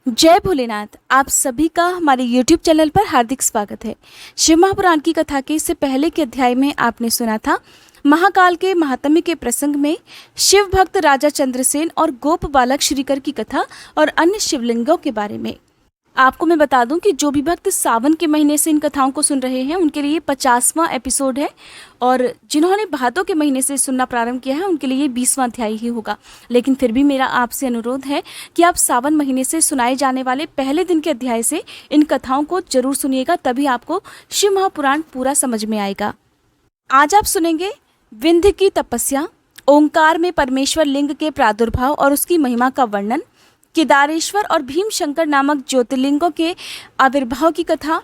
जय भोलेनाथ। आप सभी का हमारे YouTube चैनल पर हार्दिक स्वागत है। शिव महापुराण की कथा के इससे पहले के अध्याय में आपने सुना था महाकाल के महात्म्य के प्रसंग में शिव भक्त राजा चंद्रसेन और गोप बालक श्रीकर की कथा और अन्य शिवलिंगों के बारे में। आपको मैं बता दूं कि जो भी भक्त सावन के महीने से इन कथाओं को सुन रहे हैं उनके लिए 50वां एपिसोड है, और जिन्होंने भादों के महीने से सुनना प्रारंभ किया है उनके लिए 20वां अध्याय ही होगा। लेकिन फिर भी मेरा आपसे अनुरोध है कि आप सावन महीने से सुनाए जाने वाले पहले दिन के अध्याय से इन कथाओं को जरूर सुनिएगा, तभी आपको शिव महापुराण पूरा समझ में आएगा। आज आप सुनेंगे विंध्य की तपस्या, ओंकार में परमेश्वर लिंग के प्रादुर्भाव और उसकी महिमा का वर्णन, केदारेश्वर और भीमशंकर नामक ज्योतिर्लिंगों के आविर्भाव की कथा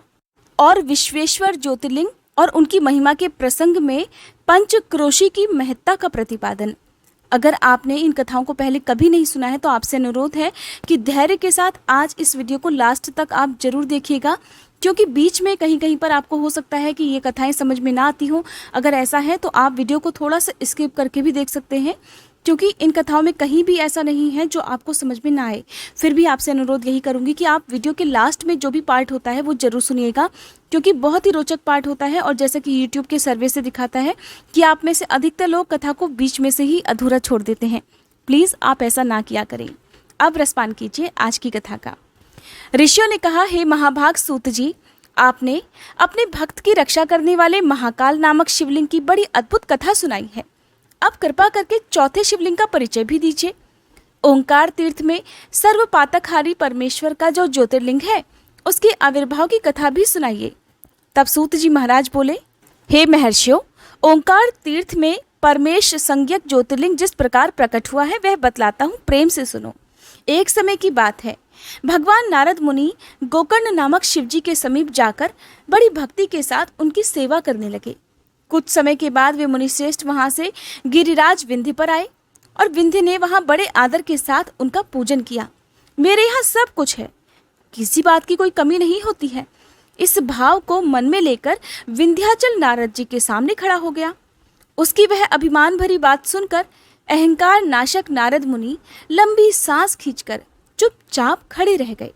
और विश्वेश्वर ज्योतिर्लिंग और उनकी महिमा के प्रसंग में पंचक्रोशी की महत्ता का प्रतिपादन। अगर आपने इन कथाओं को पहले कभी नहीं सुना है तो आपसे अनुरोध है कि धैर्य के साथ आज इस वीडियो को लास्ट तक आप जरूर देखिएगा, क्योंकि बीच में कहीं कहीं पर आपको हो सकता है कि ये कथाएं समझ में ना आती हो। अगर ऐसा है तो आप वीडियो को थोड़ा सा स्किप करके भी देख सकते हैं, क्योंकि इन कथाओं में कहीं भी ऐसा नहीं है जो आपको समझ में ना आए। फिर भी आपसे अनुरोध यही करूंगी कि आप वीडियो के लास्ट में जो भी पार्ट होता है वो जरूर सुनिएगा, क्योंकि बहुत ही रोचक पार्ट होता है। और जैसे कि यूट्यूब के सर्वे से दिखाता है कि आप में से अधिकतर लोग कथा को बीच में से ही अधूरा छोड़ देते हैं। प्लीज़ आप ऐसा ना किया करें। अब रसपान कीजिए आज की कथा का। ऋषियों ने कहा, हे महाभाग सूत जी, आपने अपने भक्त की रक्षा करने वाले महाकाल नामक शिवलिंग की बड़ी अद्भुत कथा सुनाई है। अब कृपा करके चौथे शिवलिंग का परिचय भी दीजिए। ओंकार तीर्थ में सर्वपातकहारी परमेश्वर का जो ज्योतिर्लिंग है उसके आविर्भाव की कथा भी सुनाइए। तब सूत जी महाराज बोले, हे महर्षियों, ओंकार तीर्थ में परमेश संज्ञक ज्योतिर्लिंग जिस प्रकार प्रकट हुआ है वह बतलाता हूँ, प्रेम से सुनो। एक समय की बात है, भगवान नारद मुनि गोकर्ण नामक शिवजी के समीप जाकर बड़ी भक्ति के साथ उनकी सेवा करने लगे। कुछ समय के बाद वे मुनिश्रेष्ठ वहां से गिरिराज विंध्य पर आए और विंध्य ने वहां बड़े आदर के साथ उनका पूजन किया। मेरे यहाँ सब कुछ है, किसी बात की कोई कमी नहीं होती है। इस भाव को मन में लेकर विंध्याचल नारद जी के सामने खड़ा हो गया। उसकी वह अभिमान भरी बात सुनकर अहंकार नाशक नारद मुनि लंबी सांस खींचकर चुपचाप खड़े रह गए।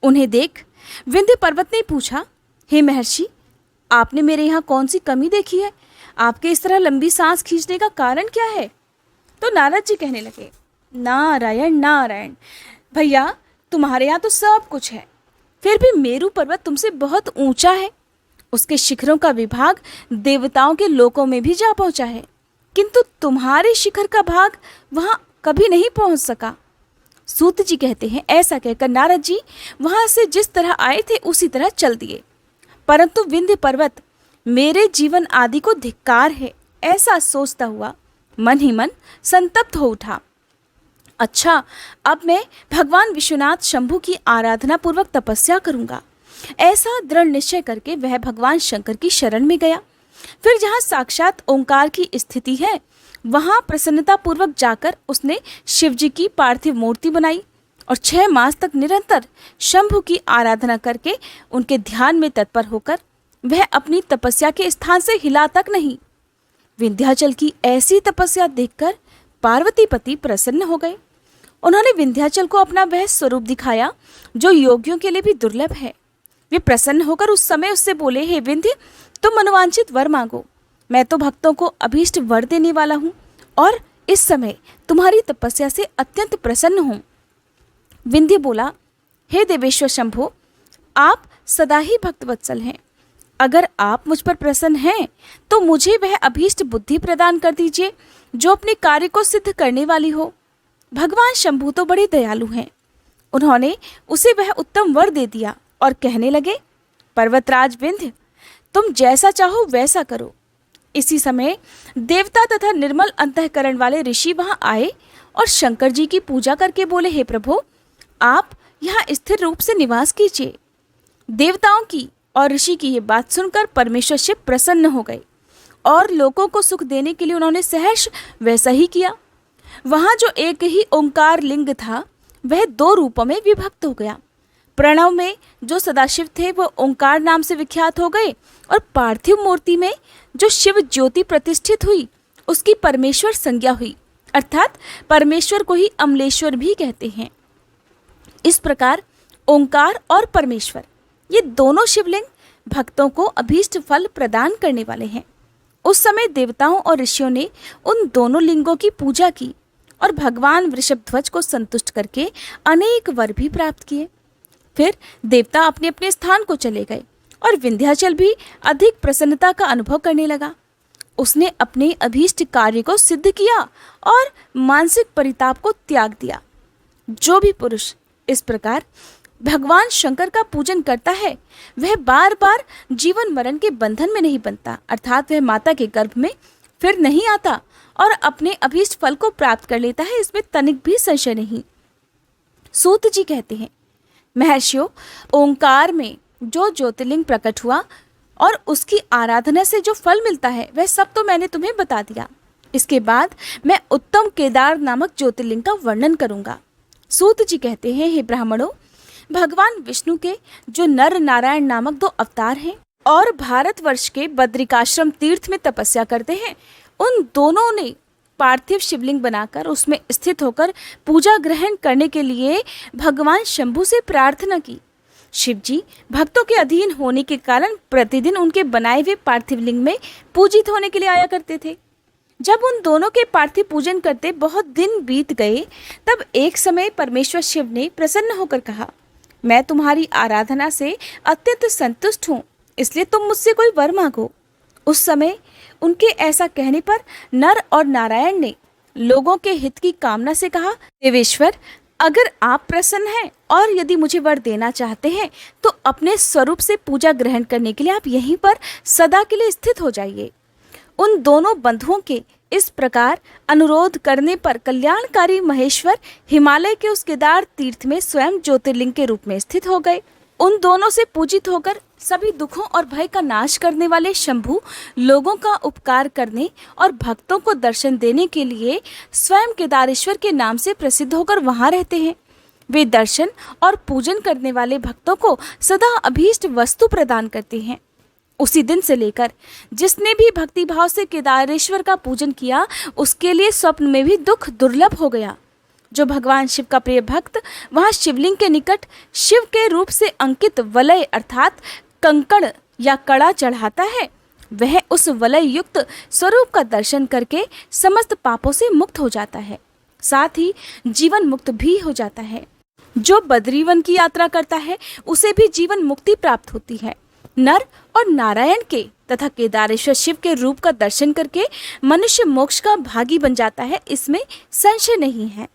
उन्हें देख विंध्य पर्वत ने पूछा, हे महर्षि, आपने मेरे यहाँ कौन सी कमी देखी है? आपके इस तरह लंबी सांस खींचने का कारण क्या है? तो नारद जी कहने लगे, नारायण नारायण, भैया तुम्हारे यहाँ तो सब कुछ है, फिर भी मेरू पर्वत तुमसे बहुत ऊंचा है। उसके शिखरों का विभाग देवताओं के लोकों में भी जा पहुंचा है, किंतु तुम्हारे शिखर का भाग वहां कभी नहीं पहुंच सका। सूत जी कहते हैं, ऐसा कहकर नारद जी वहां से जिस तरह आए थे उसी तरह चल दिए, परंतु विंध्य पर्वत मेरे जीवन आदि को धिक्कार है, ऐसा सोचता हुआ मन ही मन संतप्त हो उठा। अच्छा, अब मैं भगवान विश्वनाथ शंभु की आराधना पूर्वक तपस्या करूंगा। ऐसा दृढ़ निश्चय करके वह भगवान शंकर की शरण में गया। फिर जहाँ साक्षात ओंकार की स्थिति है वहाँ प्रसन्नता पूर्वक जाकर उसने शिवजी की पार्थिव मूर्ति बनाई और 6 मास तक निरंतर शंभु की आराधना करके उनके ध्यान में तत्पर होकर वह अपनी तपस्या के स्थान से हिला तक नहीं। विंध्याचल की ऐसी तपस्या देखकर पार्वतीपति प्रसन्न हो गए। उन्होंने विंध्याचल को अपना वह स्वरूप दिखाया जो योगियों के लिए भी दुर्लभ है। वे प्रसन्न होकर उस समय उससे बोले, हे विंध्य, तुम मनोवांछित वर मांगो, मैं तो भक्तों को अभीष्ट वर देने वाला हूँ और इस समय तुम्हारी तपस्या से अत्यंत प्रसन्न हूँ। विंध्य बोला, हे देवेश्वर शंभो, आप सदा ही भक्तवत्सल हैं। अगर आप मुझ पर प्रसन्न हैं तो मुझे वह अभीष्ट बुद्धि प्रदान कर दीजिए जो अपने कार्य को सिद्ध करने वाली हो। भगवान शंभु तो बड़े दयालु हैं। उन्होंने उसे वह उत्तम वर दे दिया और कहने लगे, पर्वतराज विंध्य, तुम जैसा चाहो वैसा करो। इसी समय देवता तथा निर्मल अंतःकरण वाले ऋषि वहां आए और शंकर जी की पूजा करके बोले, हे प्रभु, आप यहाँ स्थिर रूप से निवास कीजिए। देवताओं की और ऋषि की ये बात सुनकर परमेश्वर शिव प्रसन्न हो गए और लोगों को सुख देने के लिए उन्होंने सहर्ष वैसा ही किया। वहाँ जो एक ही ओंकार लिंग था वह 2 रूपों में विभक्त हो गया। प्रणव में जो सदाशिव थे वो ओंकार नाम से विख्यात हो गए और पार्थिव मूर्ति में जो शिव ज्योति प्रतिष्ठित हुई उसकी परमेश्वर संज्ञा हुई, अर्थात परमेश्वर को ही अमलेश्वर भी कहते हैं। इस प्रकार ओंकार और परमेश्वर ये दोनों शिवलिंग भक्तों को अभीष्ट फल प्रदान करने वाले हैं। उस समय देवताओं और ऋषियों ने उन दोनों लिंगों की पूजा की और भगवान वृषभध्वज को संतुष्ट करके अनेक वर भी प्राप्त किए। फिर देवता अपने अपने स्थान को चले गए और विंध्याचल भी अधिक प्रसन्नता का अनुभव करने लगा। उसने अपने अभीष्ट कार्य को सिद्ध किया और मानसिक परिताप को त्याग दिया। जो भी पुरुष इस प्रकार भगवान शंकर का पूजन करता है वह बार बार जीवन मरण के बंधन में नहीं बनता, अर्थात वह माता के गर्भ में फिर नहीं आता और अपने अभीष्ट फल को प्राप्त कर लेता है, इसमें तनिक भी संशय नहीं। सूत जी कहते हैं, महर्षियों, ओंकार में जो ज्योतिर्लिंग प्रकट हुआ और उसकी आराधना से जो फल मिलता है वह सब तो मैंने तुम्हें बता दिया। इसके बाद मैं उत्तम केदार नामक ज्योतिर्लिंग का वर्णन करूंगा। सूत जी कहते हैं, हे ब्राह्मणों, भगवान विष्णु के जो नर नारायण नामक दो अवतार हैं और भारतवर्ष के बद्रिकाश्रम तीर्थ में तपस्या करते हैं, उन दोनों ने पार्थिव शिवलिंग बनाकर उसमें स्थित होकर पूजा ग्रहण करने के लिए भगवान शंभु से प्रार्थना की। शिव जी भक्तों के अधीन होने के कारण प्रतिदिन उनके बनाए हुए पार्थिव लिंग में पूजित होने के लिए आया करते थे। जब उन दोनों के पार्थिव पूजन करते बहुत दिन बीत गए, तब एक समय परमेश्वर शिव ने प्रसन्न होकर कहा, मैं तुम्हारी आराधना से अत्यंत संतुष्ट हूँ, इसलिए तुम मुझसे कोई वर मांगो। उस समय उनके ऐसा कहने पर नर और नारायण ने लोगों के हित की कामना से कहा, देवेश्वर, अगर आप प्रसन्न हैं और यदि मुझे वर देना चाहते हैं तो अपने स्वरूप से पूजा ग्रहण करने के लिए आप यहीं पर सदा के लिए स्थित हो जाइए। उन दोनों बंधुओं के इस प्रकार अनुरोध करने पर कल्याणकारी महेश्वर हिमालय के उस केदार तीर्थ में स्वयं ज्योतिर्लिंग के रूप में स्थित हो गए। उन दोनों से पूजित होकर सभी दुखों और भय का नाश करने वाले शंभु लोगों का उपकार करने और भक्तों को दर्शन देने के लिए स्वयं केदारेश्वर के नाम से प्रसिद्ध होकर वहां रहते हैं। वे दर्शन और पूजन करने वाले भक्तों को सदा अभीष्ट वस्तु प्रदान करते हैं। उसी दिन से लेकर जिसने भी भक्ति भाव से केदारेश्वर का पूजन किया उसके लिए स्वप्न में भी दुख दुर्लभ हो गया। जो भगवान शिव का प्रिय भक्त वहां शिवलिंग के निकट शिव के रूप से अंकित वलय अर्थात कंकड़ या कड़ा चढ़ाता है, वह उस वलय युक्त स्वरूप का दर्शन करके समस्त पापों से मुक्त हो जाता है, साथ ही जीवन मुक्त भी हो जाता है। जो बद्रीवन की यात्रा करता है उसे भी जीवन मुक्ति प्राप्त होती है। नर और नारायण के तथा केदारेश्वर शिव के रूप का दर्शन करके मनुष्य मोक्ष का भागी बन जाता है, इसमें संशय नहीं है।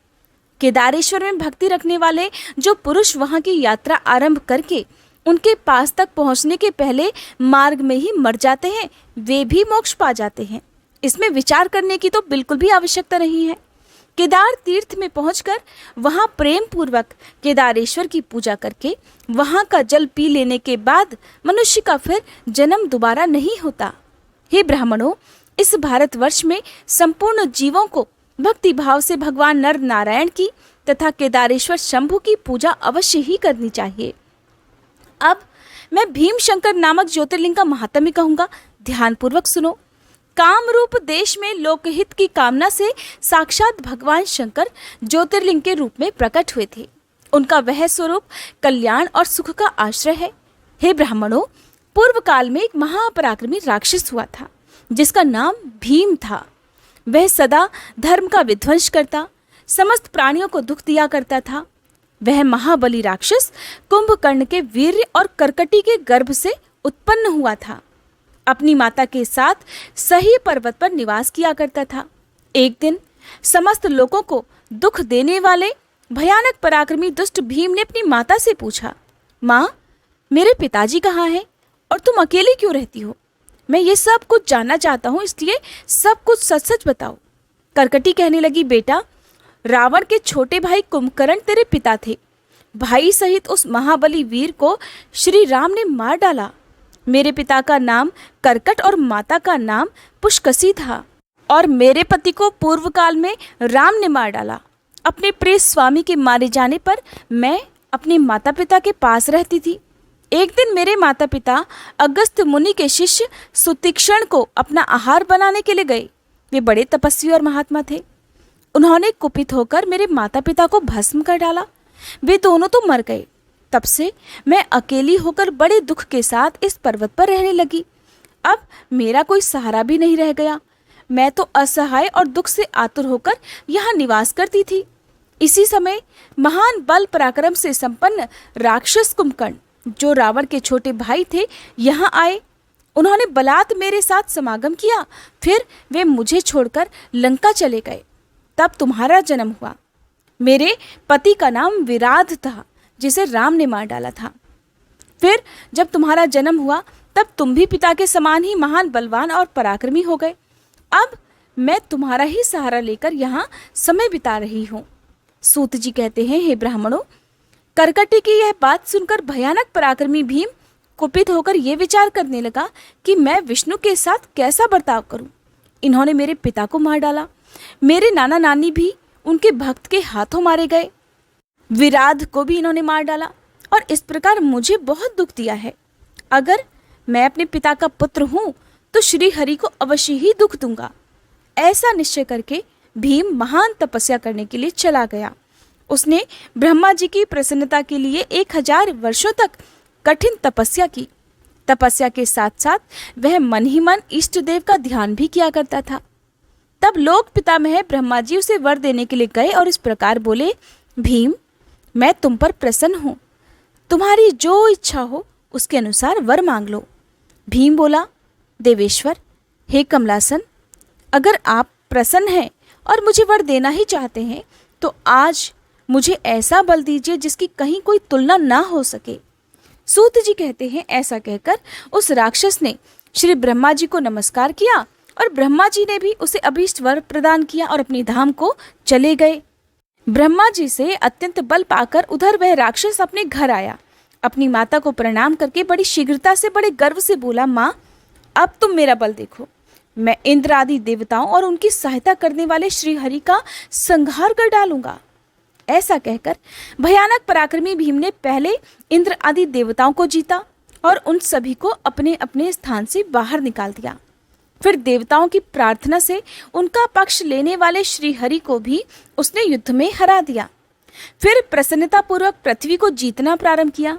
केदारेश्वर में भक्ति रखने वाले जो पुरुष वहां की यात्रा आरंभ करके उनके पास तक पहुंचने के पहले मार्ग में ही मर जाते हैं, वे भी मोक्ष पा जाते हैं। इसमें विचार करने की तो बिल्कुल भी आवश्यकता नहीं है। केदार तीर्थ में पहुंचकर वहां प्रेम पूर्वक केदारेश्वर की पूजा करके वहां का जल पी लेने के बाद मनुष्य का फिर जन्म दोबारा नहीं होता। हे ब्राह्मणों, इस भारतवर्ष में संपूर्ण जीवों को भक्ति भाव से भगवान नर नारायण की तथा केदारेश्वर शंभु की पूजा अवश्य ही करनी चाहिए। अब मैं भीमशंकर नामक ज्योतिर्लिंग का महात्म्य कहूंगा, ध्यानपूर्वक सुनो। कामरूप देश में लोकहित की कामना से साक्षात भगवान शंकर ज्योतिर्लिंग के रूप में प्रकट हुए थे। उनका वह स्वरूप कल्याण और सुख का आश्रय है। हे ब्राह्मणों, पूर्व काल में एक महापराक्रमी राक्षस हुआ था जिसका नाम भीम था। वह सदा धर्म का विध्वंस करता, समस्त प्राणियों को दुख दिया करता था। वह महाबली राक्षस कुंभकर्ण के वीर्य और कर्कटी के गर्भ से उत्पन्न हुआ था। अपनी माता के साथ सही पर्वत पर निवास किया करता था। एक दिन समस्त लोगों को दुख देने वाले भयानक पराक्रमी दुष्ट भीम ने अपनी माता से पूछा, माँ, मेरे पिताजी कहाँ हैं और तुम अकेली क्यों रहती हो? मैं ये सब कुछ जानना चाहता हूँ, इसलिए सब कुछ सच सच बताओ। कर्कटी कहने लगी, बेटा, रावण के छोटे भाई कुंभकर्ण तेरे पिता थे। भाई सहित उस महाबली वीर को श्री राम ने मार डाला। मेरे पिता का नाम कर्कट और माता का नाम पुष्कसी था और मेरे पति को पूर्व काल में राम ने मार डाला। अपने प्रिय स्वामी के मारे जाने पर मैं अपने माता पिता के पास रहती थी। एक दिन मेरे माता पिता अगस्त्य मुनि के शिष्य सुतीक्षण को अपना आहार बनाने के लिए गए। वे बड़े तपस्वी और महात्मा थे। उन्होंने कुपित होकर मेरे माता पिता को भस्म कर डाला। वे दोनों तो मर गए। तब से मैं अकेली होकर बड़े दुख के साथ इस पर्वत पर रहने लगी। अब मेरा कोई सहारा भी नहीं रह गया। मैं तो असहाय और दुख से आतुर होकर यहाँ निवास करती थी। इसी समय महान बल पराक्रम से संपन्न राक्षस कुंभकर्ण, जो रावण के छोटे भाई थे, यहाँ आए। उन्होंने बलात् मेरे साथ समागम किया। फिर वे मुझे छोड़कर लंका चले गए। तब तुम्हारा जन्म हुआ। मेरे पति का नाम विराध था, जिसे राम ने मार डाला था। फिर जब तुम्हारा जन्म हुआ तब तुम भी पिता के समान ही महान बलवान और पराक्रमी हो गए। अब मैं तुम्हारा ही सहारा लेकर यहाँ समय बिता रही हूँ। सूत जी कहते हैं, हे ब्राह्मणों, करकटी की यह बात सुनकर भयानक पराक्रमी भीम कुपित होकर यह विचार करने लगा कि मैं विष्णु के साथ कैसा बर्ताव करूं। इन्होंने मेरे पिता को मार डाला। मेरे नाना नानी भी उनके भक्त के हाथों मारे गए। विराध को भी इन्होंने मार डाला और इस प्रकार मुझे बहुत दुख दिया है। अगर मैं अपने पिता का पुत्र हूं तो श्री हरि को अवश्य ही दुख दूंगा। ऐसा निश्चय करके भीम महान तपस्या करने के लिए चला गया। उसने ब्रह्मा जी की प्रसन्नता के लिए 1000 वर्षों तक कठिन तपस्या की। तपस्या के साथ साथ वह मन ही मन इष्ट देव का ध्यान भी किया करता था। तब लोक पितामह ब्रह्मा जी उसे वर देने के लिए गए और इस प्रकार बोले, भीम, मैं तुम पर प्रसन्न हूँ। तुम्हारी जो इच्छा हो उसके अनुसार वर मांग लो। भीम बोला, देवेश्वर, हे कमलासन, अगर आप प्रसन्न हैं और मुझे वर देना ही चाहते हैं तो आज मुझे ऐसा बल दीजिए जिसकी कहीं कोई तुलना ना हो सके। सूत जी कहते हैं, ऐसा कहकर उस राक्षस ने श्री ब्रह्मा जी को नमस्कार किया और ब्रह्मा जी ने भी उसे अभीष्ट वर प्रदान किया और अपनी धाम को चले गए। ब्रह्मा जी से अत्यंत बल पाकर उधर वह राक्षस अपने घर आया। अपनी माता को प्रणाम करके बड़ी शीघ्रता से, बड़े गर्व से बोला, माँ, अब तुम मेरा बल देखो। मैं इंद्र आदि देवताओं और उनकी सहायता करने वाले श्री हरि का संहार कर डालूंगा। ऐसा कहकर भयानक पराक्रमी भीम ने पहले इंद्र आदि देवताओं को जीता और उन सभी को अपने अपने स्थान से बाहर निकाल दिया। फिर देवताओं की प्रार्थना से उनका पक्ष लेने वाले श्री हरि को भी उसने युद्ध में हरा दिया। फिर प्रसन्नतापूर्वक पृथ्वी को जीतना प्रारंभ किया।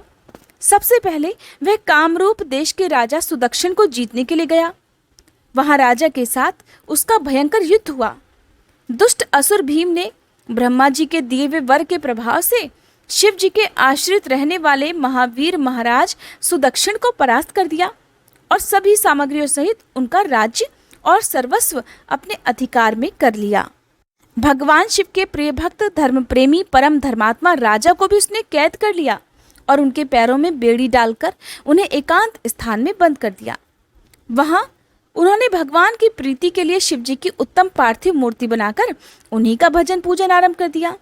सबसे पहले वह कामरूप देश के राजा सुदक्षिण को जीतने के लिए गया। वहां राजा के साथ उसका भयंकर युद्ध हुआ। दुष्ट असुर भीम ने ब्रह्मा जी के दिए हुए वर के प्रभाव से शिव जी के आश्रित रहने वाले महावीर महाराज सुदक्षिण को परास्त कर दिया और सभी सामग्रियों सहित उनका राज्य और सर्वस्व अपने अधिकार में कर लिया। भगवान शिव के प्रिय भक्त, धर्म प्रेमी, परम धर्मात्मा राजा को भी उसने कैद कर लिया और उनके पैरों में बेड़ी डालकर उन्हें एकांत स्थान में बंद कर दिया। वहां उन्होंने भगवान की प्रीति के लिए शिव जी की उत्तम पार्थिव मूर्ति बनाकर उन्हीं का भजन पूजन आरंभ कर दिया।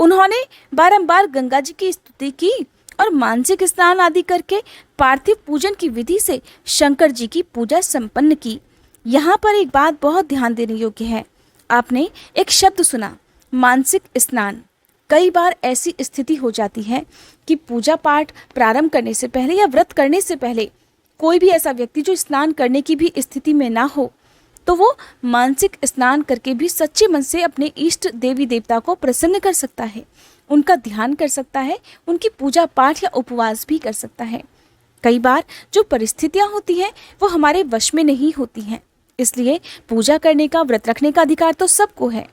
उन्होंने बारंबार गंगा जी की स्तुति की और मानसिक स्नान आदि करके पार्थिव पूजन की विधि से शंकर जी की पूजा संपन्न की। यहाँ पर एक बात बहुत ध्यान देने योग्य है। आपने एक शब्द सुना, मानसिक स्नान। कई बार ऐसी स्थिति हो जाती है कि पूजा पाठ प्रारंभ करने से पहले या व्रत करने से पहले कोई भी ऐसा व्यक्ति जो स्नान करने की भी स्थिति में ना हो, तो वो मानसिक स्नान करके भी सच्चे मन से अपने इष्ट देवी देवता को प्रसन्न कर सकता है, उनका ध्यान कर सकता है, उनकी पूजा पाठ या उपवास भी कर सकता है। कई बार जो परिस्थितियां होती हैं वो हमारे वश में नहीं होती हैं, इसलिए पूजा करने का, व्रत रखने का अधिकार तो सबको है।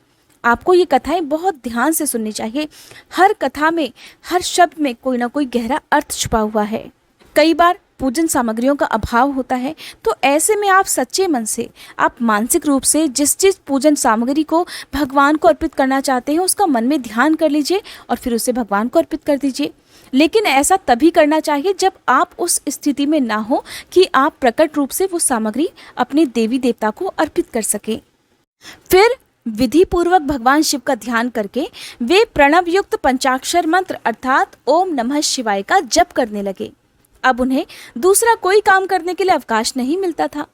आपको ये कथाएं बहुत ध्यान से सुननी चाहिए। हर कथा में, हर शब्द में कोई ना कोई गहरा अर्थ छुपा हुआ है। कई बार पूजन सामग्रियों का अभाव होता है, तो ऐसे में आप सच्चे मन से, आप मानसिक रूप से जिस पूजन सामग्री को भगवान को अर्पित करना चाहते हैं उसका मन में ध्यान कर लीजिए और फिर उसे भगवान को अर्पित कर दीजिए। लेकिन ऐसा तभी करना चाहिए जब आप उस स्थिति में ना हो कि आप प्रकट रूप से वो सामग्री अपने देवी देवता को अर्पित कर सके। फिर विधि पूर्वक भगवान शिव का ध्यान करके वे प्रणव युक्त पंचाक्षर मंत्र अर्थात ओम नमः शिवाय का जप करने लगे। अब उन्हें दूसरा कोई काम करने के लिए अवकाश नहीं मिलता था।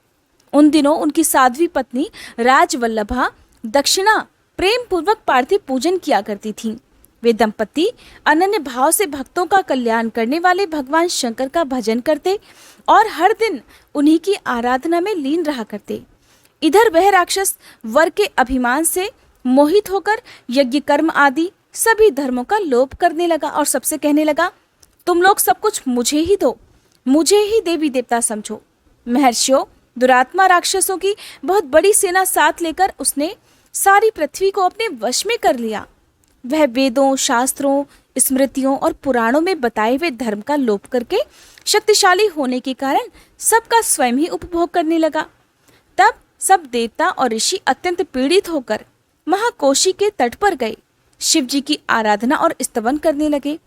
उन दिनों उनकी साध्वी पत्नी राजवल्लभा दक्षिणा प्रेम पूर्वक पार्थिव पूजन किया करती थीं। वे दंपति अनन्य भाव से भक्तों का कल्याण करने वाले भगवान शंकर का भजन करते और हर दिन उन्हीं की आराधना में लीन रहा करते। इधर वह राक्षस वर के अभिमान से मोहित होकर यज्ञ कर्म आदि सभी धर्मों का लोप करने लगा और सबसे कहने लगा, तुम लोग सब कुछ मुझे ही दो, मुझे ही देवी देवता समझो। महर्षियों, दुरात्मा राक्षसों की बहुत बड़ी सेना साथ लेकर उसने सारी पृथ्वी को अपने वश में कर लिया। वह वेदों, शास्त्रों, स्मृतियों और पुराणों में बताए हुए धर्म का लोप करके शक्तिशाली होने के कारण सबका स्वयं ही उपभोग करने लगा। तब सब देवता और ऋषि अत्यंत पीड़ित होकर महाकोशी के तट पर गए, शिव जी की आराधना और स्तवन करने लगे।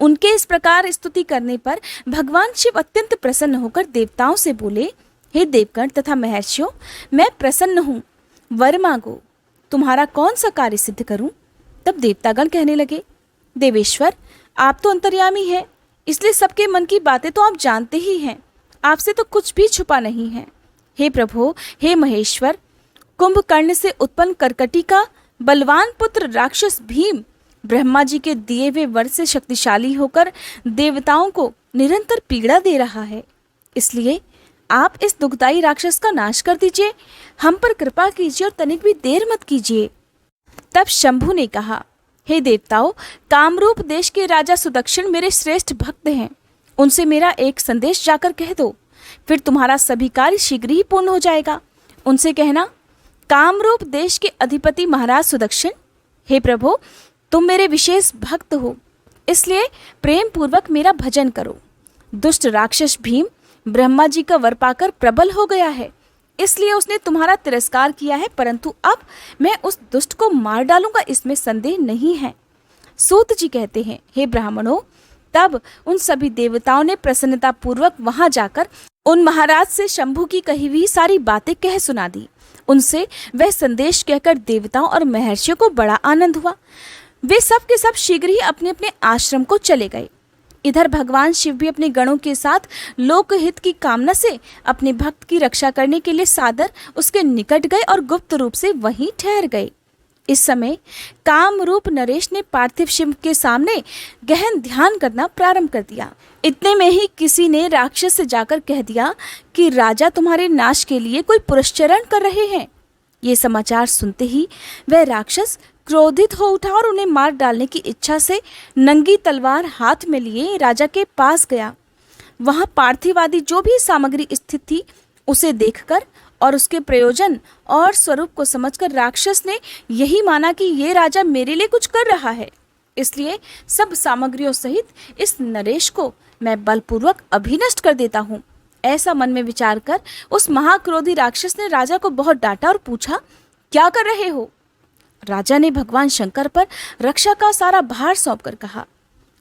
उनके इस प्रकार स्तुति करने पर भगवान शिव अत्यंत प्रसन्न होकर देवताओं से बोले, हे देवगण तथा महर्षियों, मैं प्रसन्न हूँ, वर मांगो, तुम्हारा कौन सा कार्य सिद्ध करूं? तब देवतागण कहने लगे, देवेश्वर, आप तो अंतर्यामी हैं, इसलिए सबके मन की बातें तो आप जानते ही हैं, आपसे तो कुछ भी छुपा नहीं है। हे प्रभु, हे महेश्वर, कुंभकर्ण से उत्पन्न करकटी का बलवान पुत्र राक्षस भीम ब्रह्मा जी के दिए हुए वर से शक्तिशाली होकर देवताओं को निरंतर पीड़ा दे रहा है, इसलिए आप इस दुखदाई राक्षस का नाश कर दीजिए, हम पर कृपा कीजिए और तनिक भी देर मत कीजिए। तब शंभु ने कहा, हे देवताओं, कामरूप देश के राजा सुदक्षिण मेरे श्रेष्ठ भक्त हैं, उनसे मेरा एक संदेश जाकर कह दो, फिर तुम्हारा सभी कार्य शीघ्र ही पूर्ण हो जाएगा। उनसे कहना, कामरूप देश के अधिपति महाराज सुदक्षिण, हे प्रभु, तुम मेरे विशेष भक्त हो, इसलिए प्रेम पूर्वक मेरा भजन करो। दुष्ट राक्षस भीम ब्रह्मा जी का वर पाकर प्रबल हो गया है, इसलिए उसने तुम्हारा तिरस्कार किया है, परंतु अब मैं उस दुष्ट को मार डालूंगा, इसमें संदेह नहीं है। सूत जी कहते हैं, हे ब्राह्मणों, तब उन सभी देवताओं ने प्रसन्नता पूर्वक वहां जाकर उन महाराज से शंभु की कही हुई सारी बातें कह सुना दी। उनसे वह संदेश कहकर देवताओं और महर्षियों को बड़ा आनंद हुआ। वे सब के सब शीघ्र ही अपने अपने आश्रम को चले गए। इधर भगवान शिव भी अपने गणों के साथ लोकहित की कामना से अपने भक्त की रक्षा करने के लिए सादर उसके निकट गए और गुप्त रूप से वहीं ठहर गए। इस समय कामरूप नरेश ने पार्थिव शिव के सामने गहन ध्यान करना प्रारंभ कर दिया। इतने में ही किसी ने राक्षस से जाकर कह दिया कि राजा तुम्हारे नाश के लिए कोई पुरस्चरण कर रहे हैं। ये समाचार सुनते ही वह राक्षस क्रोधित हो उठा और उन्हें मार डालने की इच्छा से नंगी तलवार हाथ में लिए राजा के पास गया। वहां पार्थिव आदि जो भी सामग्री स्थित थी उसे देखकर और उसके प्रयोजन और स्वरूप को समझकर राक्षस ने यही माना कि ये राजा मेरे लिए कुछ कर रहा है, इसलिए सब सामग्रियों सहित इस नरेश को मैं बलपूर्वक अभिनष्ट कर देता हूँ। ऐसा मन में विचार कर उस महाक्रोधी राक्षस ने राजा को बहुत डांटा और पूछा, क्या कर रहे हो? राजा ने भगवान शंकर पर रक्षा का सारा भार सौंपकर कहा,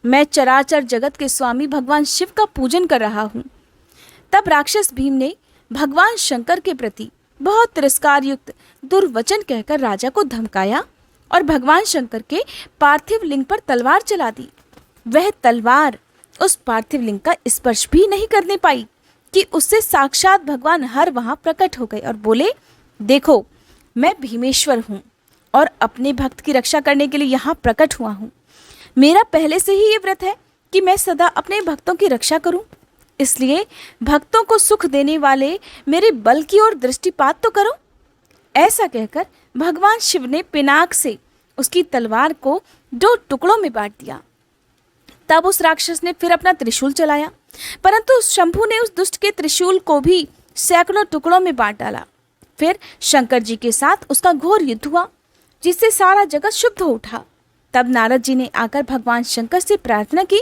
मैं चराचर जगत के स्वामी भगवान शिव का पूजन कर रहा हूँ। तब राक्षस भीम ने भगवान शंकर के प्रति बहुत तिरस्कार युक्त दुर्वचन कहकर राजा को धमकाया और भगवान शंकर के पार्थिव लिंग पर तलवार चला दी। वह तलवार उस पार्थिव लिंग का स्पर्श भी नहीं करने पाई कि उससे साक्षात भगवान हर वहां प्रकट हो गए और बोले, देखो, मैं भीमेश्वर हूँ और अपने भक्त की रक्षा करने के लिए यहाँ प्रकट हुआ हूँ। मेरा पहले से ही ये व्रत है कि मैं सदा अपने भक्तों की रक्षा करूं, इसलिए भक्तों को सुख देने वाले मेरे बल की ओर दृष्टिपात तो करो। ऐसा कहकर भगवान शिव ने पिनाक से उसकी तलवार को 2 टुकड़ों में बांट दिया। तब उस राक्षस ने फिर अपना त्रिशूल चलाया, परंतु शंभु ने उस दुष्ट के त्रिशूल को भी सैकड़ों टुकड़ों में बांट डाला। फिर शंकर जी के साथ उसका घोर युद्ध हुआ, जिससे सारा जगत शुद्ध हो उठा। तब नारद जी ने आकर भगवान शंकर से प्रार्थना की,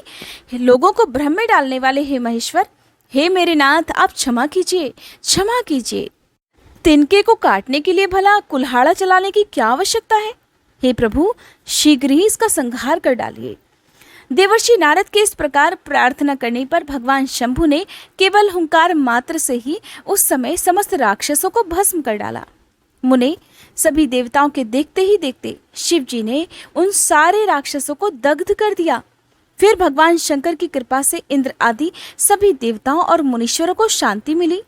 लोगों को भ्रम में डालने वाले हे महेश्वर, हे मेरे नाथ, आप क्षमा कीजिए, क्षमा कीजिए। तिनके को काटने के लिए भला कुल्हाड़ा चलाने की क्या आवश्यकता है? हे प्रभु, शीघ्र ही इसका संहार कर डालिए। देवर्षि नारद के इस प्रकार प्रार्थना करने पर भगवान शंभु ने केवल हुंकार मात्र से ही उस समय समस्त राक्षसों को भस्म कर डाला। मुने, सभी देवताओं के देखते ही देखते शिव जी ने उन सारे राक्षसों को दग्ध कर दिया। फिर भगवान शंकर की कृपा से इंद्र आदि सभी देवताओं और मुनीश्वरों को शांति मिली।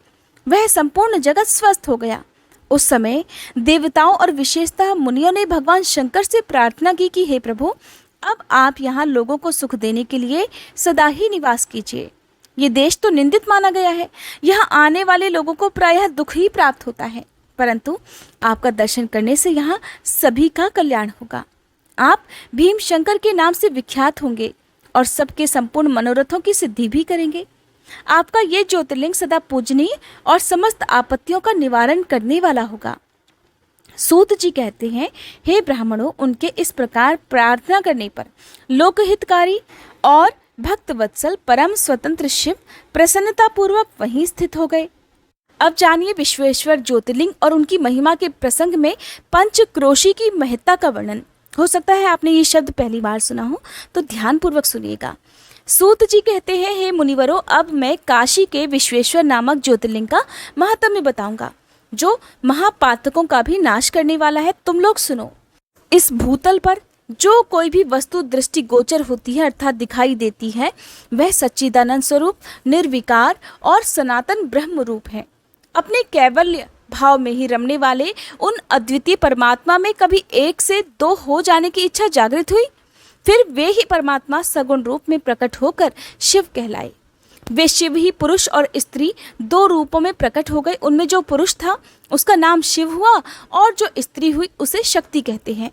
वह संपूर्ण जगत स्वस्थ हो गया। उस समय देवताओं और विशेषतः मुनियों ने भगवान शंकर से प्रार्थना की कि हे प्रभु, अब आप यहाँ लोगों को सुख देने के लिए सदा ही निवास कीजिए। ये देश तो निंदित माना गया है, यहाँ आने वाले लोगों को प्रायः दुख ही प्राप्त होता है, परंतु आपका दर्शन करने से यहाँ सभी का कल्याण होगा। आप भीम शंकर के नाम से विख्यात होंगे और सबके संपूर्ण मनोरथों की सिद्धि भी करेंगे। आपका ये ज्योतिर्लिंग सदा पूजनीय और समस्त आपत्तियों का निवारण करने वाला होगा। सूत जी कहते हैं, हे ब्राह्मणों, उनके इस प्रकार प्रार्थना करने पर लोकहितकारी और भक्त वत्सल परम स्वतंत्र शिव प्रसन्नता पूर्वक वहीं स्थित हो गए। अब जानिए विश्वेश्वर ज्योतिर्लिंग और उनकी महिमा के प्रसंग में पंचक्रोशी की महत्ता का वर्णन। हो सकता है आपने ये शब्द पहली बार सुना हो, तो ध्यान पूर्वक सुनिएगा। सूत जी कहते हैं, हे मुनिवरों, अब मैं काशी के विश्वेश्वर नामक ज्योतिर्लिंग का महात्म्य बताऊंगा, जो महापातकों का भी नाश करने वाला है। तुम लोग सुनो। इस भूतल पर जो कोई भी वस्तु दृष्टि गोचर होती है अर्थात दिखाई देती है, वह सच्चिदानंद स्वरूप, निर्विकार और सनातन ब्रह्म रूप है। अपने कैवल्य भाव में ही रमने वाले उन अद्वितीय परमात्मा में कभी एक से दो हो जाने की इच्छा जागृत हुई, फिर वे ही परमात्मा सगुण रूप में प्रकट होकर शिव कहलाए। वे शिव ही पुरुष और स्त्री दो रूपों में प्रकट हो गए। उनमें जो पुरुष था उसका नाम शिव हुआ और जो स्त्री हुई उसे शक्ति कहते हैं।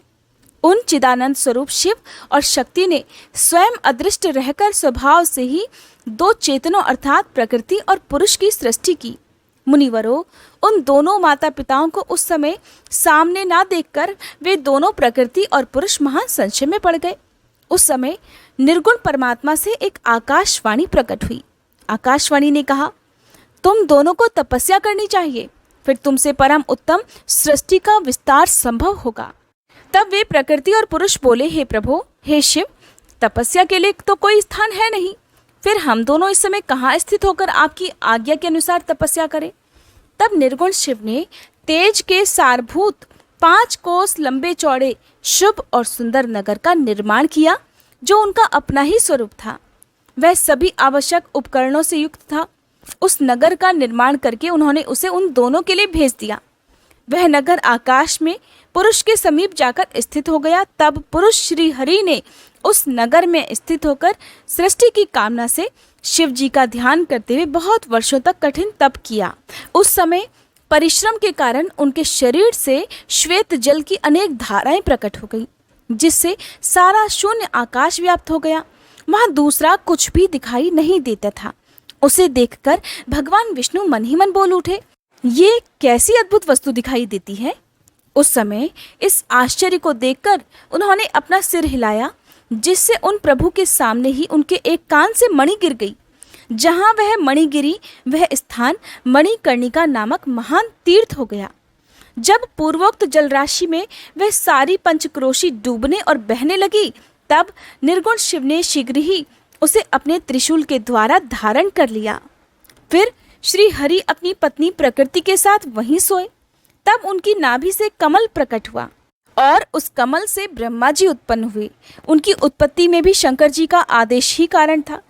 उन चिदानंद स्वरूप शिव और शक्ति ने स्वयं अदृष्ट रहकर स्वभाव से ही दो चेतनों अर्थात प्रकृति और पुरुष की सृष्टि की। मुनिवरों, उन दोनों माता पिताओं को उस समय सामने ना देखकर वे दोनों प्रकृति और पुरुष महान संशय में पड़ गए। उस समय निर्गुण परमात्मा से एक आकाशवाणी प्रकट हुई। आकाशवाणी ने कहा, तुम दोनों को तपस्या करनी चाहिए, फिर तुमसे परम उत्तम सृष्टि का विस्तार संभव होगा। तब वे प्रकृति और पुरुष बोले, हे प्रभु, हे शिव, तपस्या के लिए तो कोई स्थान है नहीं, फिर हम दोनों इस समय कहाँ स्थित होकर आपकी आज्ञा के अनुसार तपस्या करें। तब निर्गुण शिव ने तेज के सारभूत 5 कोस लंबे चौड़े शुभ और सुंदर नगर का निर्माण किया, जो उनका अपना ही स्वरूप था। वह सभी आवश्यक उपकरणों से युक्त था। उस नगर का निर्माण करके उन्होंने उसे उन दोनों के लिए भेज दिया। वह नगर आकाश में पुरुष के समीप जाकर स्थित हो गया। तब पुरुष श्री हरि ने उस नगर में स्थित होकर सृष्टि की कामना से शिव जी का ध्यान करते हुए बहुत वर्षों तक कठिन तप किया। उस समय परिश्रम के कारण उनके शरीर से श्वेत जल की अनेक धाराएं प्रकट हो गई, जिससे सारा शून्य आकाश व्याप्त हो गया। वहां दूसरा कुछ भी दिखाई नहीं देता था। उसे देखकर भगवान विष्णु मन ही मन बोल उठे, ये कैसी अद्भुत वस्तु दिखाई देती है। उस समय इस आश्चर्य को देखकर उन्होंने अपना सिर हिलाया, जिससे उन प्रभु के सामने ही उनके एक कान से मणि गिर गई। जहां वह मणि गिरी वह स्थान मणिकर्णिका नामक महान तीर्थ हो गया। जब पूर्वोक्त जलराशि में वह सारी पंचक्रोशी डूबने और बहने लगी, तब निर्गुण शिव ने शीघ्र ही उसे अपने त्रिशूल के द्वारा धारण कर लिया। फिर श्री हरि अपनी पत्नी प्रकृति के साथ वहीं सोए। तब उनकी नाभि से कमल प्रकट हुआ और उस कमल से ब्रह्मा जी उत्पन्न हुए। उनकी उत्पत्ति में भी शंकर जी का आदेश ही कारण था।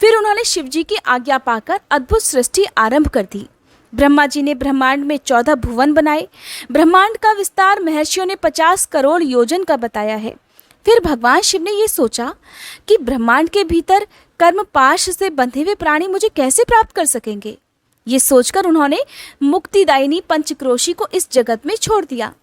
फिर उन्होंने शिव जी की आज्ञा पाकर अद्भुत सृष्टि आरंभ कर दी। ब्रह्मा जी ने ब्रह्मांड में 14 भुवन बनाए। ब्रह्मांड का विस्तार महर्षियों ने 50 करोड़ योजन का बताया है। फिर भगवान शिव ने ये सोचा कि ब्रह्मांड के भीतर कर्म पाश से बंधे हुए प्राणी मुझे कैसे प्राप्त कर सकेंगे। ये सोचकर उन्होंने मुक्तिदायिनी पंचक्रोशी को इस जगत में छोड़ दिया।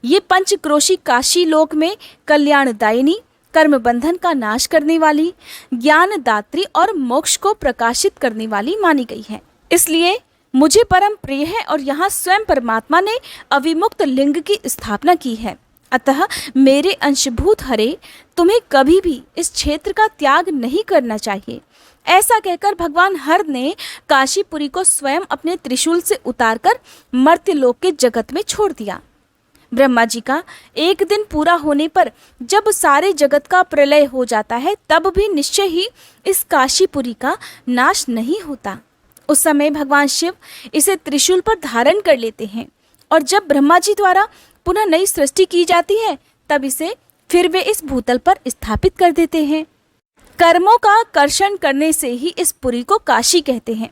ये पंचक्रोशी काशी लोक में कल्याणदायिनी, कर्म बंधन का नाश करने वाली, ज्ञान दात्री और मोक्ष को प्रकाशित करने वाली मानी गई है। इसलिए मुझे परम प्रिय है और यहाँ स्वयं परमात्मा ने अविमुक्त लिंग की स्थापना की है। अतः मेरे अंशभूत हरे, तुम्हें कभी भी इस क्षेत्र का त्याग नहीं करना चाहिए। ऐसा कहकर भगवान हर ने काशीपुरी को स्वयं अपने त्रिशूल से उतारकर मर्त्यलोक के जगत में छोड़ दिया। ब्रह्मा जी का एक दिन पूरा होने पर जब सारे जगत का प्रलय हो जाता है, तब भी निश्चय ही इस काशीपुरी का नाश नहीं होता। उस समय भगवान शिव इसे त्रिशूल पर धारण कर लेते हैं और जब ब्रह्मा जी द्वारा पुनः नई सृष्टि की जाती है, तब इसे फिर वे इस भूतल पर स्थापित कर देते हैं। कर्मों का कर्षण करने से ही इस पुरी को काशी कहते हैं।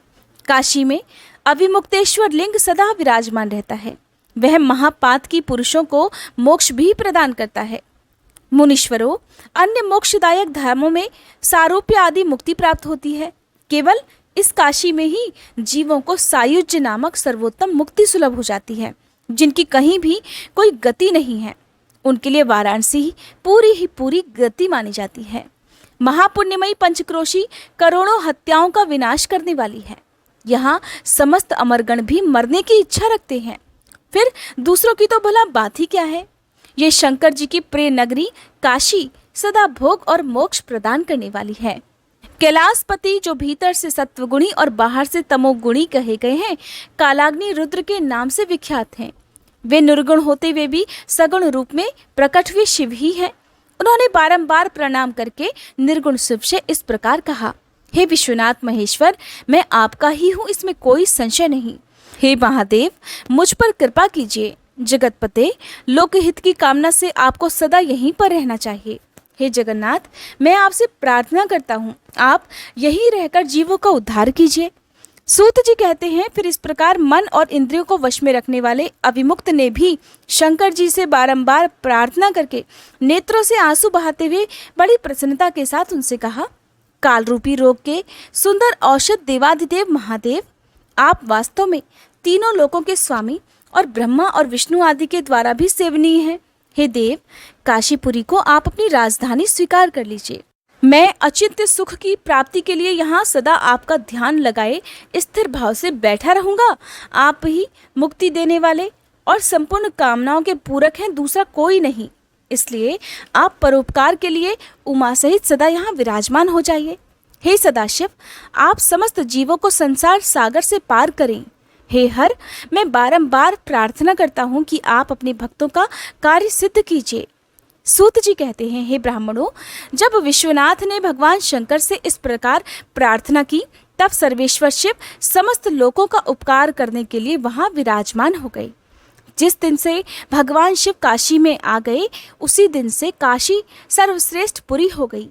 काशी में अविमुक्तेश्वर लिंग सदा विराजमान रहता है। वह महापात की पुरुषों को मोक्ष भी प्रदान करता है। मुनीश्वरों, अन्य मोक्षदायक धामों में सारूप्य आदि मुक्ति प्राप्त होती है। केवल इस काशी में ही जीवों को सायुज्य नामक सर्वोत्तम मुक्ति सुलभ हो जाती है, जिनकी कहीं भी कोई गति नहीं है। उनके लिए वाराणसी ही पूरी गति मानी जाती है। महापुण्यमयी पंचक्रोशी करोड़ों हत्याओं का विनाश करने वाली है। यहाँ समस्त अमरगण भी मरने की इच्छा रखते हैं, फिर दूसरों की तो भला बात ही क्या है। ये शंकर जी की प्रिय नगरी काशी सदा भोग और मोक्ष प्रदान करने वाली है। कैलाशपति जो भीतर से सत्वगुणी और बाहर से तमोगुणी कहे गए हैं, कालाग्नि रुद्र के नाम से विख्यात हैं। वे निर्गुण होते हुए भी सगुण रूप में प्रकट हुए शिव ही हैं। उन्होंने बारंबार प्रणाम करके निर्गुण शिव से इस प्रकार कहा, हे विश्वनाथ महेश्वर, मैं आपका ही हूँ, इसमें कोई संशय नहीं। हे महादेव, मुझ पर कृपा कीजिए। जगतपते, लोकहित की कामना से आपको सदा यहीं पर रहना चाहिए। हे जगन्नाथ, मैं आपसे प्रार्थना करता हूँ, आप यहीं रहकर जीवों का उद्धार कीजिए। सूत जी कहते हैं, फिर इस प्रकार मन और इंद्रियों को वश में रखने वाले अविमुक्त ने भी शंकर जी से बारंबार प्रार्थना करके नेत्रों से आंसू बहाते हुए बड़ी प्रसन्नता के साथ उनसे कहा, काल रूपी रोग के सुंदर औषध देवाधिदेव महादेव, आप वास्तव में तीनों लोकों के स्वामी और ब्रह्मा और विष्णु आदि के द्वारा भी सेवनीय हैं। हे देव, काशीपुरी को आप अपनी राजधानी स्वीकार कर लीजिए। मैं अचिंत्य सुख की प्राप्ति के लिए यहाँ सदा आपका ध्यान लगाए स्थिर भाव से बैठा रहूँगा। आप ही मुक्ति देने वाले और संपूर्ण कामनाओं के पूरक हैं, दूसरा कोई नहीं। इसलिए आप परोपकार के लिए उमा सहित सदा यहाँ विराजमान हो जाइए। हे सदाशिव, आप समस्त जीवों को संसार सागर से पार करें। हे हर, मैं बारंबार प्रार्थना करता हूँ कि आप अपने भक्तों का कार्य सिद्ध कीजिए। सूत जी कहते हैं, हे ब्राह्मणों, जब विश्वनाथ ने भगवान शंकर से इस प्रकार प्रार्थना की, तब सर्वेश्वर शिव समस्त लोकों का उपकार करने के लिए वहाँ विराजमान हो गए। जिस दिन से भगवान शिव काशी में आ गए, उसी दिन से काशी सर्वश्रेष्ठ पुरी हो गई।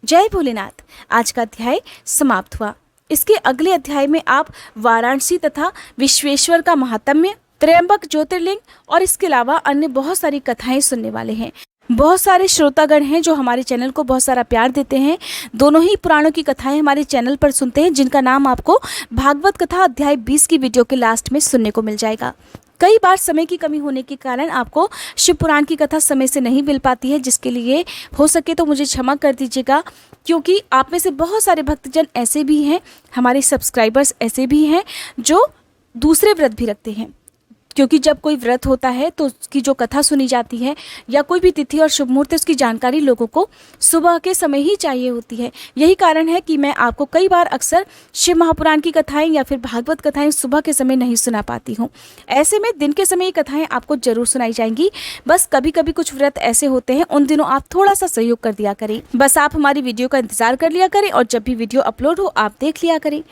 जय भोलेनाथ। आज का अध्याय समाप्त हुआ। इसके अगले अध्याय में आप वाराणसी तथा विश्वेश्वर का महात्म्य, त्र्यंबक ज्योतिर्लिंग और इसके अलावा अन्य बहुत सारी कथाएं सुनने वाले हैं। बहुत सारे श्रोतागण हैं जो हमारे चैनल को बहुत सारा प्यार देते हैं। दोनों ही पुराणों की कथाएं हमारे चैनल पर सुनते हैं, जिनका नाम आपको भागवत कथा अध्याय 20 की वीडियो के लास्ट में सुनने को मिल जाएगा। कई बार समय की कमी होने के कारण आपको शिव पुराण की कथा समय से नहीं मिल पाती है, जिसके लिए हो सके तो मुझे क्षमा कर दीजिएगा, क्योंकि आप में से बहुत सारे भक्तजन ऐसे भी हैं, हमारे सब्सक्राइबर्स ऐसे भी हैं जो दूसरे व्रत भी रखते हैं। क्योंकि जब कोई व्रत होता है तो उसकी जो कथा सुनी जाती है या कोई भी तिथि और शुभ मुहूर्त, उसकी जानकारी लोगों को सुबह के समय ही चाहिए होती है। यही कारण है कि मैं आपको कई बार अक्सर शिव महापुराण की कथाएं या फिर भागवत कथाएं सुबह के समय नहीं सुना पाती हूँ। ऐसे में दिन के समय ये कथाएं आपको जरूर सुनाई जाएंगी। बस कभी कभी कुछ व्रत ऐसे होते हैं, उन दिनों आप थोड़ा सा सहयोग कर दिया करें। बस आप हमारी वीडियो का इंतजार कर लिया करें और जब भी वीडियो अपलोड हो आप देख लिया करें।